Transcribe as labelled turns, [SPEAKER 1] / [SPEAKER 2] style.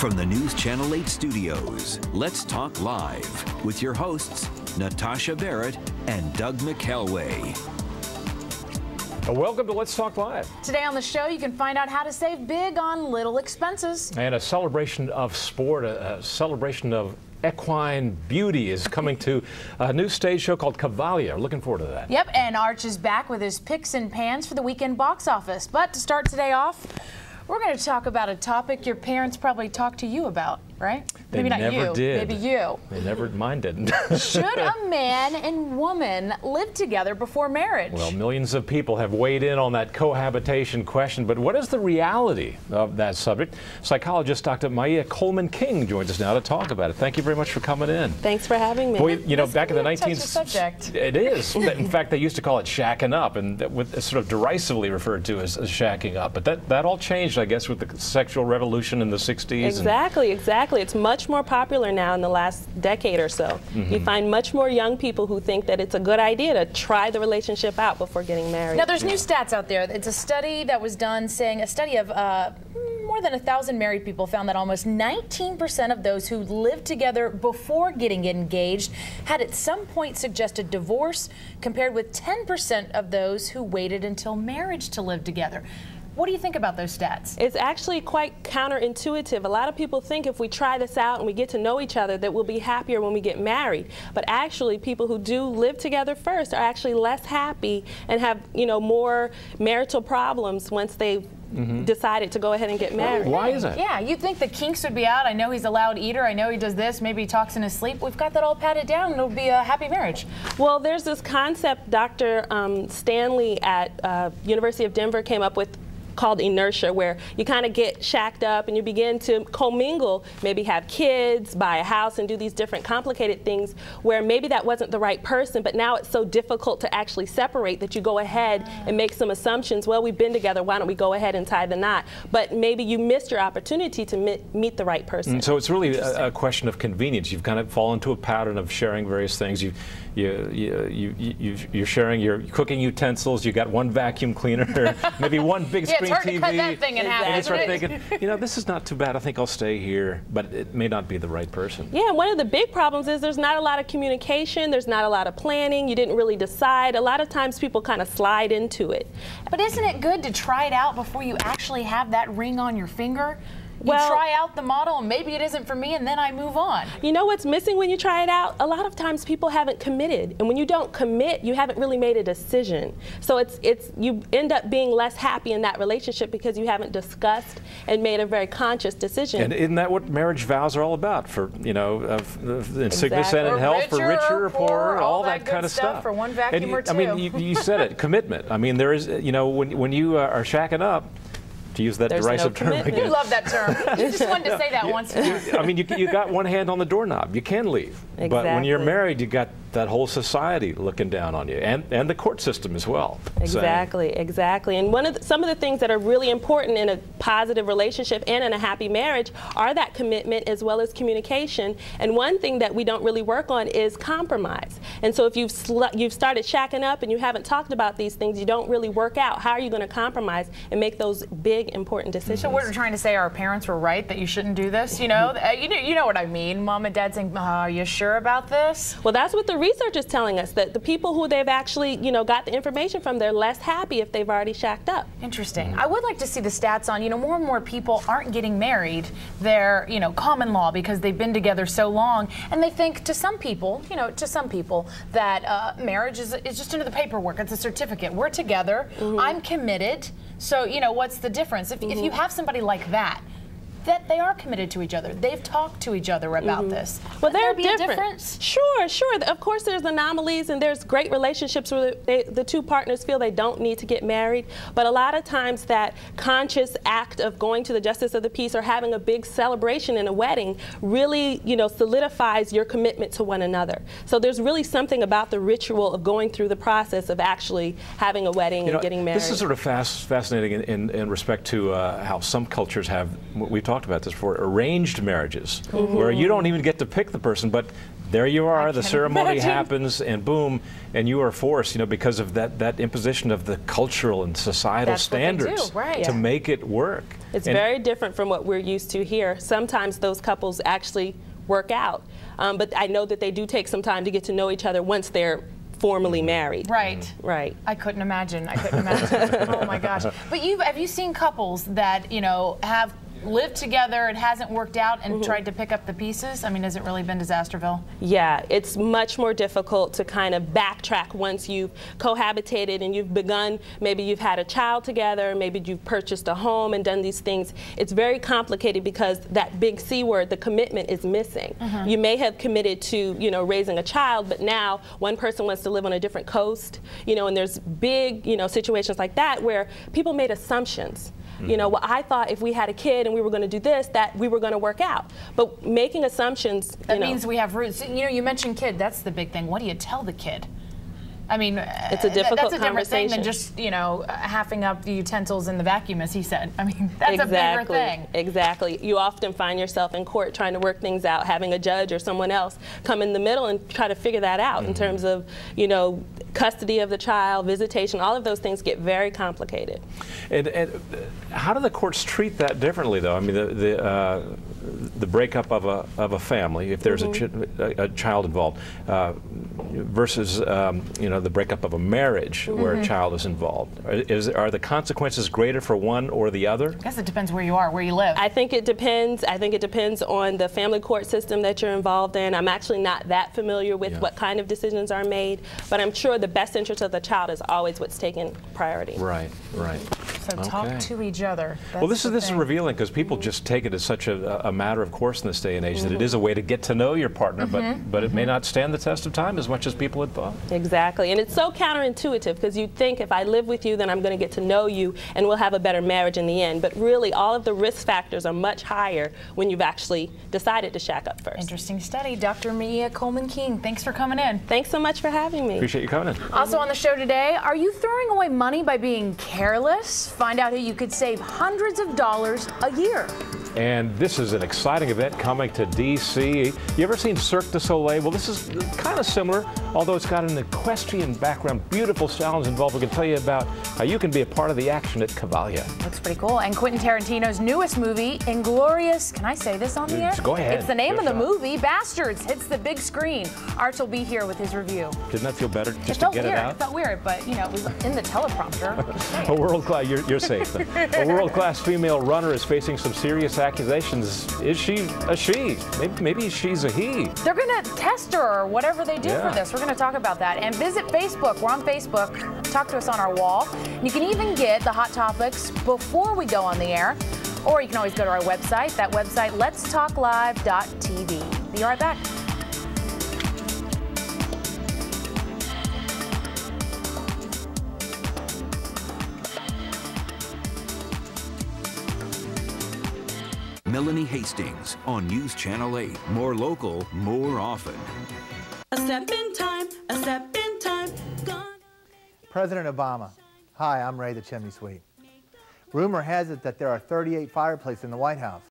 [SPEAKER 1] From the News Channel 8 studios, Let's Talk Live with your hosts, Natasha Barrett and Doug McElway.
[SPEAKER 2] Welcome to Let's Talk Live.
[SPEAKER 3] Today on the show, you can find out how to save big on little expenses.
[SPEAKER 2] And a celebration of sport, a celebration of equine beauty is coming to a new stage show called Cavalia. Looking forward to that.
[SPEAKER 3] Yep, and Arch is back with his picks and pans for the weekend box office. But to start today off, we're going to talk about a topic your parents probably talked to you about, right?
[SPEAKER 2] They
[SPEAKER 3] Maybe not
[SPEAKER 2] never
[SPEAKER 3] you.
[SPEAKER 2] did.
[SPEAKER 3] Maybe you.
[SPEAKER 2] They never, mine didn't.
[SPEAKER 3] Should a man and woman live together before marriage?
[SPEAKER 2] Well, millions of people have weighed in on that cohabitation question, but what is the reality of that subject? Psychologist Dr. Maya Coleman-King joins us now to talk about it. Thank you very much for coming in.
[SPEAKER 4] Thanks for having me.
[SPEAKER 2] Boy, you know, back in the
[SPEAKER 3] 19th subject.
[SPEAKER 2] It is. In fact, they used to call it shacking up, and that was sort of derisively referred to as shacking up. But that all changed, I guess, with the sexual revolution in the 60s.
[SPEAKER 4] Exactly. It's much more popular now in the last decade or so. You find much more young people who think that it's a good idea to try the relationship out before getting married.
[SPEAKER 3] Now, there's new stats out there. It's a study that was done saying, a study of more than 1,000 married people found that almost 19% of those who lived together before getting engaged had at some point suggested divorce, compared with 10% of those who waited until marriage to live together. What do you think about those stats?
[SPEAKER 4] It's actually quite counterintuitive. A lot of people think if we try this out and we get to know each other that we'll be happier when we get married. But actually, people who do live together first are actually less happy and have, more marital problems once they've decided to go ahead and get married.
[SPEAKER 2] Why is that?
[SPEAKER 3] Yeah, you'd think the kinks would be out. I know he's a loud eater. I know he does this. Maybe he talks in his sleep. We've got that all patted down, and it'll be a happy marriage.
[SPEAKER 4] Well, there's this concept Dr. Stanley at University of Denver came up with, called inertia, where you kind of get shacked up and you begin to commingle, maybe have kids, buy a house, and do these different complicated things where maybe that wasn't the right person, but now it's so difficult to actually separate that you go ahead and make some assumptions. Well, we've been together, why don't we go ahead and tie the knot? But maybe you missed your opportunity to meet the right person.
[SPEAKER 2] So it's really a question of convenience. You've kind of fallen into a pattern of sharing various things. You're sharing your cooking utensils. You got one vacuum cleaner, maybe one big screen
[SPEAKER 3] it's hard
[SPEAKER 2] TV.
[SPEAKER 3] to cut that thing in half.
[SPEAKER 2] And you start thinking, this is not too bad. I think I'll stay here, but it may not be the right person.
[SPEAKER 4] Yeah, one of the big problems is there's not a lot of communication. There's not a lot of planning. You didn't really decide. A lot of times people kind of slide into it.
[SPEAKER 3] But isn't it good to try it out before you actually have that ring on your finger? You try out the model, and maybe it isn't for me, and then I move on.
[SPEAKER 4] You know what's missing when you try it out? A lot of times people haven't committed, and when you don't commit, you haven't really made a decision. So you end up being less happy in that relationship because you haven't discussed and made a very conscious decision.
[SPEAKER 2] And isn't that what marriage vows are all about? For in sickness and in health, for richer or poorer, all that kind of stuff.
[SPEAKER 3] For one vacuum or two.
[SPEAKER 2] I mean, you said it, commitment. I mean, there is, when you are shacking up, to use that derisive term again.
[SPEAKER 3] You love that term. You just wanted to say that once.
[SPEAKER 2] I mean, you got one hand on the doorknob. You can leave.
[SPEAKER 4] Exactly.
[SPEAKER 2] But when you're married, you got that whole society looking down on you, and the court system as well.
[SPEAKER 4] Exactly. And some of the things that are really important in a positive relationship and in a happy marriage are that commitment as well as communication. And one thing that we don't really work on is compromise. And so if you've started shacking up and you haven't talked about these things, you don't really work out. How are you going to compromise and make those big, important decisions?
[SPEAKER 3] So we're trying to say our parents were right that you shouldn't do this. You know what I mean. Mom and Dad saying, "Are you sure about this?"
[SPEAKER 4] Well, that's what the research is telling us, that the people who they've actually, got the information from, they're less happy if they've already shacked up.
[SPEAKER 3] Interesting. I would like to see the stats on, more and more people aren't getting married. They're, common law because they've been together so long, and they think to some people, that marriage is just another paperwork. It's a certificate. We're together. I'm committed. So, what's the difference? If you have somebody like that they are committed to each other. They've talked to each other about this.
[SPEAKER 4] Well,
[SPEAKER 3] they're
[SPEAKER 4] different. Sure. Of course, there's anomalies, and there's great relationships where the two partners feel they don't need to get married. But a lot of times, that conscious act of going to the justice of the peace or having a big celebration in a wedding really, solidifies your commitment to one another. So there's really something about the ritual of going through the process of actually having a wedding and getting married.
[SPEAKER 2] This is sort of fascinating in respect to how some cultures have. We've talked about this before, arranged marriages, where you don't even get to pick the person, but there you are, the ceremony happens, and boom, and you are forced, because of that imposition of the cultural and societal standards to make it work.
[SPEAKER 4] It's very different from what we're used to here. Sometimes those couples actually work out, but I know that they do take some time to get to know each other once they're formally married.
[SPEAKER 3] Right.
[SPEAKER 4] Right.
[SPEAKER 3] I couldn't imagine. I couldn't imagine. Oh my gosh. But have you seen couples that, have lived together, it hasn't worked out, and tried to pick up the pieces? I mean, has it really been Disasterville?
[SPEAKER 4] Yeah, it's much more difficult to kind of backtrack once you've cohabitated and you've begun, maybe you've had a child together, maybe you've purchased a home and done these things. It's very complicated because that big C word, the commitment, is missing. You may have committed to, raising a child, but now one person wants to live on a different coast, and there's big, situations like that where people made assumptions. Well, I thought if we had a kid and we were going to do this, that we were going to work out. But making assumptions,
[SPEAKER 3] that means we have roots. You mentioned kid. That's the big thing. What do you tell the kid? I mean,
[SPEAKER 4] it's a difficult
[SPEAKER 3] that's a different thing than just, halving up the utensils in the vacuum, as he said. I mean, that's a bigger thing.
[SPEAKER 4] Exactly. You often find yourself in court trying to work things out, having a judge or someone else come in the middle and try to figure that out in terms of, custody of the child, visitation, all of those things get very complicated.
[SPEAKER 2] And how do the courts treat that differently, though? I mean, the breakup of a family, if there's a child involved, versus the breakup of a marriage where a child is involved. Are the consequences greater for one or the other?
[SPEAKER 3] I guess it depends where you are, where you live.
[SPEAKER 4] I think it depends. I think it depends on the family court system that you're involved in. I'm actually not that familiar with what kind of decisions are made, but I'm sure the best interest of the child is always what's taken priority.
[SPEAKER 2] Right, right.
[SPEAKER 3] So talk to each other.
[SPEAKER 2] Well, this is revealing because people just take it as such a matter of course in this day and age that it is a way to get to know your partner, but it may not stand the test of time as much as people had thought.
[SPEAKER 4] Exactly, and it's so counterintuitive because you'd think if I live with you, then I'm going to get to know you and we'll have a better marriage in the end. But really, all of the risk factors are much higher when you've actually decided to shack up first.
[SPEAKER 3] Interesting study. Dr. Mia Coleman-King, thanks for coming in.
[SPEAKER 4] Thanks so much for having me.
[SPEAKER 2] Appreciate you coming in.
[SPEAKER 3] Also on the show today, are you throwing away money by being careless? Find out how you could save hundreds of dollars a year.
[SPEAKER 2] And this is an exciting event coming to D.C. You ever seen Cirque du Soleil? Well, this is kind of similar, although it's got an equestrian background, beautiful sounds involved. We can tell you about how you can be a part of the action at Cavalia.
[SPEAKER 3] Looks pretty cool. And Quentin Tarantino's newest movie, Inglourious, can I say this on the air?
[SPEAKER 2] Go ahead.
[SPEAKER 3] It's the name of the movie, Bastards, hits the big screen. Arch will be here with his review.
[SPEAKER 2] Didn't that feel better just to get it out?
[SPEAKER 3] It felt weird, but it was in the teleprompter.
[SPEAKER 2] A world-class, you're safe then. A world-class female runner is facing some serious accusations. Is she a she? Maybe she's a he.
[SPEAKER 3] They're going to test her or whatever they do for this. We're going to talk about that. And visit Facebook. We're on Facebook. Talk to us on our wall. You can even get the hot topics before we go on the air. Or you can always go to our website. That website, letstalklive.tv. Be right back.
[SPEAKER 1] Melanie Hastings on News Channel 8. More local, more often.
[SPEAKER 5] A step in time, a step in time. Gone.
[SPEAKER 6] President Obama. Hi, I'm Ray the Chimney Sweep. Rumor has it that there are 38 fireplaces in the White House.